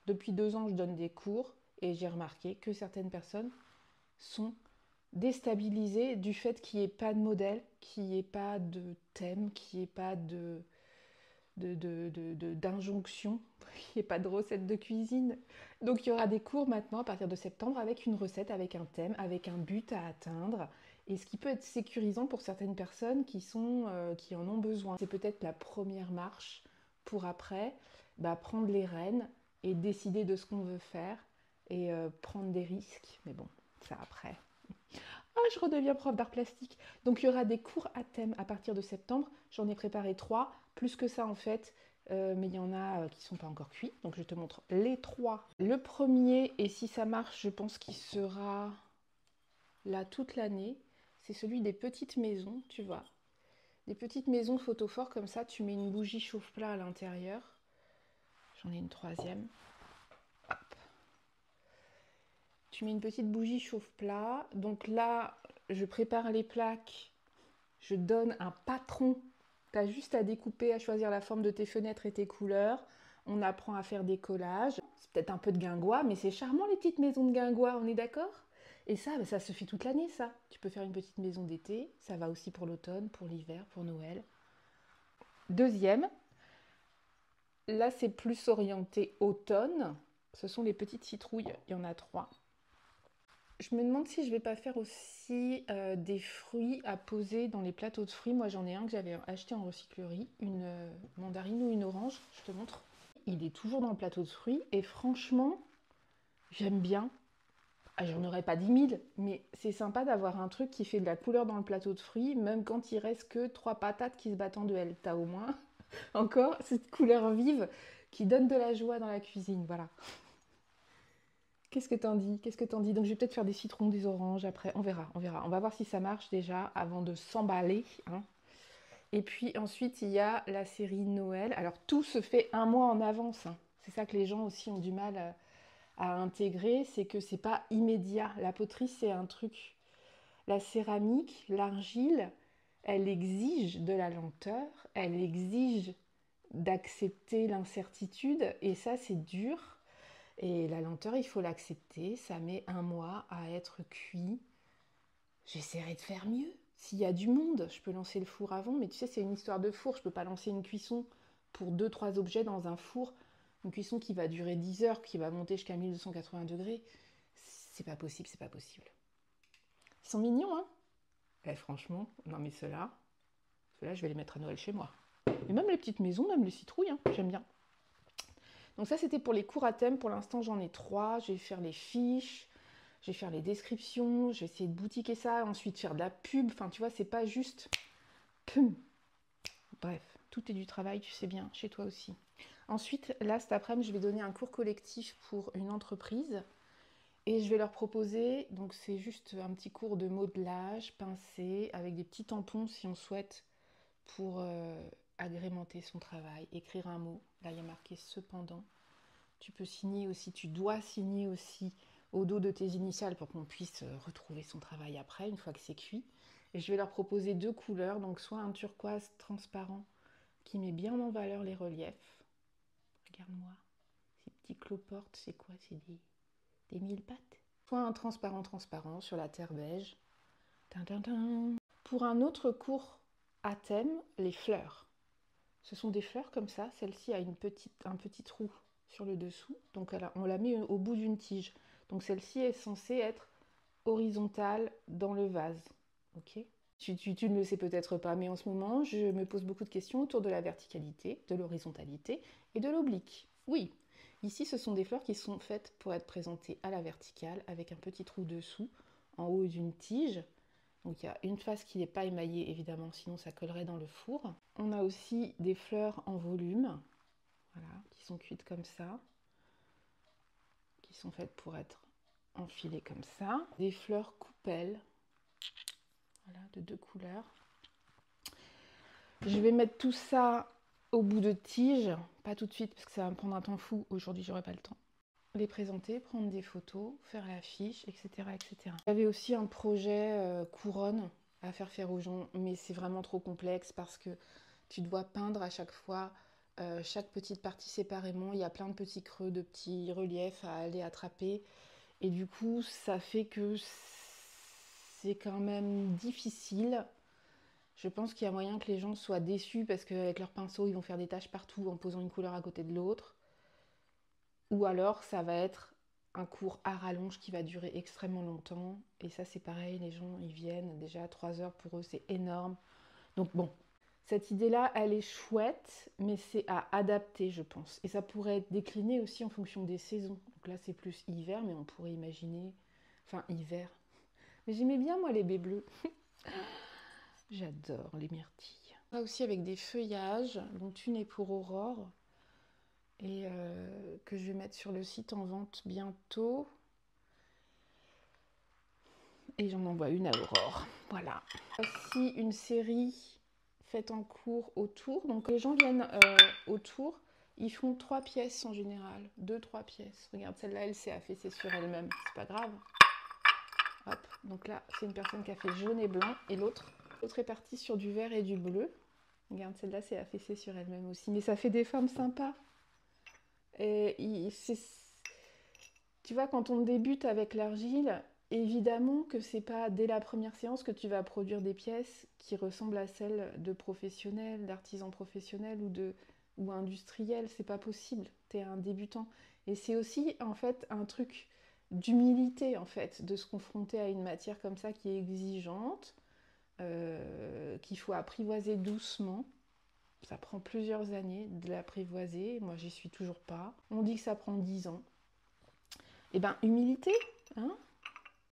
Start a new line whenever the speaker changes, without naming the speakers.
Depuis 2 ans, je donne des cours et j'ai remarqué que certaines personnes sont déstabilisées du fait qu'il n'y ait pas de modèle, qu'il n'y ait pas de thème, qu'il n'y ait pas d'injonction, qu'il n'y ait pas de recette de cuisine. Donc il y aura des cours maintenant à partir de septembre avec une recette, avec un thème, avec un but à atteindre. Et ce qui peut être sécurisant pour certaines personnes qui en ont besoin. C'est peut-être la première marche pour après prendre les rênes et décider de ce qu'on veut faire et prendre des risques. Mais bon, ça après. Ah, je redeviens prof d'art plastique. Donc il y aura des cours à thème à partir de septembre. J'en ai préparé 3, plus que ça en fait. Mais il y en a qui ne sont pas encore cuits. Donc je te montre les 3. Le premier, et si ça marche, je pense qu'il sera là toute l'année. C'est celui des petites maisons, tu vois. Des petites maisons photophores comme ça. Tu mets une bougie chauffe-plat à l'intérieur. J'en ai une troisième. Hop. Tu mets une petite bougie chauffe-plat. Donc là, je prépare les plaques. Je donne un patron. Tu as juste à découper, à choisir la forme de tes fenêtres et tes couleurs. On apprend à faire des collages. C'est peut-être un peu de guingois, mais c'est charmant les petites maisons de guingois, on est d'accord? Et ça, ça se fait toute l'année, ça. Tu peux faire une petite maison d'été. Ça va aussi pour l'automne, pour l'hiver, pour Noël. Deuxième, là c'est plus orienté automne. Ce sont les petites citrouilles. Il y en a 3. Je me demande si je vais pas faire aussi des fruits à poser dans les plateaux de fruits. Moi j'en ai un que j'avais acheté en recyclerie, une mandarine ou une orange, je te montre. Il est toujours dans le plateau de fruits et franchement, j'aime bien. Ah, j'en aurais pas 10 000, mais c'est sympa d'avoir un truc qui fait de la couleur dans le plateau de fruits, même quand il reste que 3 patates qui se battent en duel. T'as au moins encore cette couleur vive qui donne de la joie dans la cuisine, voilà. Qu'est-ce que t'en dis? Qu'est-ce que t'en dis? Donc je vais peut-être faire des citrons, des oranges après. On verra, on verra. On va voir si ça marche déjà avant de s'emballer, hein. Et puis ensuite, il y a la série Noël. Alors tout se fait un mois en avance, hein. C'est ça que les gens aussi ont du mal à intégrer, c'est que c'est pas immédiat. La poterie, c'est un truc. La céramique, l'argile, elle exige de la lenteur, elle exige d'accepter l'incertitude, et ça, c'est dur. Et la lenteur, il faut l'accepter. Ça met un mois à être cuit. J'essaierai de faire mieux. S'il y a du monde, je peux lancer le four avant. Mais tu sais, c'est une histoire de four. Je ne peux pas lancer une cuisson pour 2, 3 objets dans un four. Une cuisson qui va durer 10 heures, qui va monter jusqu'à 1280 degrés. C'est pas possible, c'est pas possible. Ils sont mignons, hein? Eh, franchement, non mais ceux-là, je vais les mettre à Noël chez moi. Et même les petites maisons, même les citrouilles, hein, j'aime bien. Donc ça, c'était pour les cours à thème. Pour l'instant, j'en ai 3. Je vais faire les fiches, je vais faire les descriptions, je vais essayer de boutiquer ça, ensuite faire de la pub. Enfin, tu vois, c'est pas juste... Pum. Bref, tout est du travail, tu sais bien, chez toi aussi. Ensuite, là, cet après-midi, je vais donner un cours collectif pour une entreprise. Et je vais leur proposer, donc c'est juste un petit cours de modelage, pincé, avec des petits tampons si on souhaite, pour agrémenter son travail, écrire un mot. Là, il y a marqué cependant. Tu peux signer aussi, tu dois signer aussi au dos de tes initiales pour qu'on puisse retrouver son travail après, une fois que c'est cuit. Et je vais leur proposer 2 couleurs, donc soit un turquoise transparent qui met bien en valeur les reliefs. Regarde-moi, ces petits cloportes, c'est quoi? C'est des mille pattes? Soit un transparent transparent sur la terre beige. Tintintin. Pour un autre cours à thème, les fleurs. Ce sont des fleurs comme ça. Celle-ci a un petit trou sur le dessous. Donc on l'a mis au bout d'une tige. Donc celle-ci est censée être horizontale dans le vase. Ok? Tu ne le sais peut-être pas, mais en ce moment, je me pose beaucoup de questions autour de la verticalité, de l'horizontalité et de l'oblique. Oui, ici, ce sont des fleurs qui sont faites pour être présentées à la verticale, avec un petit trou dessous, en haut d'une tige. Donc il y a une face qui n'est pas émaillée, évidemment, sinon ça collerait dans le four. On a aussi des fleurs en volume, voilà, qui sont cuites comme ça, qui sont faites pour être enfilées comme ça. Des fleurs coupelles, voilà, de 2 couleurs. Je vais mettre tout ça au bout de tige, pas tout de suite parce que ça va me prendre un temps fou. Aujourd'hui, j'aurai pas le temps. Les présenter, prendre des photos, faire l'affiche, etc., etc. J'avais aussi un projet couronne à faire aux gens, mais c'est vraiment trop complexe parce que tu dois peindre à chaque fois chaque petite partie séparément. Il y a plein de petits creux, de petits reliefs à aller attraper. Et du coup, ça fait que c'est quand même difficile. Je pense qu'il y a moyen que les gens soient déçus parce qu'avec leur pinceau, ils vont faire des taches partout en posant une couleur à côté de l'autre. Ou alors, ça va être un cours à rallonge qui va durer extrêmement longtemps. Et ça, c'est pareil, les gens, ils viennent déjà 3 heures pour eux, c'est énorme. Donc bon, cette idée-là, elle est chouette, mais c'est à adapter, je pense. Et ça pourrait être décliné aussi en fonction des saisons. Donc là, c'est plus hiver, mais on pourrait imaginer... Enfin, hiver. Mais j'aimais bien, moi, les baies bleues. J'adore les myrtilles. Là aussi, avec des feuillages, dont une est pour Aurore, et que je vais mettre sur le site en vente bientôt. Et j'en envoie une à Aurore. Voilà. Voici une série faite en cours autour. Donc les gens viennent autour, ils font 3 pièces en général. 2-3 pièces. Regarde, celle-là, elle s'est affaissée sur elle-même. C'est pas grave. Hop. Donc là, c'est une personne qui a fait jaune et blanc. Et l'autre est partie sur du vert et du bleu. Regarde, celle-là s'est affaissée sur elle-même aussi. Mais ça fait des formes sympas. Et tu vois, quand on débute avec l'argile, évidemment que c'est pas dès la première séance que tu vas produire des pièces qui ressemblent à celles de professionnels, d'artisans professionnels ou industriels. C'est pas possible. T'es un débutant. Et c'est aussi en fait un truc d'humilité en fait, de se confronter à une matière comme ça qui est exigeante, qu'il faut apprivoiser doucement. Ça prend plusieurs années de l'apprivoiser. Moi, j'y suis toujours pas. On dit que ça prend 10 ans. Eh ben, humilité, hein.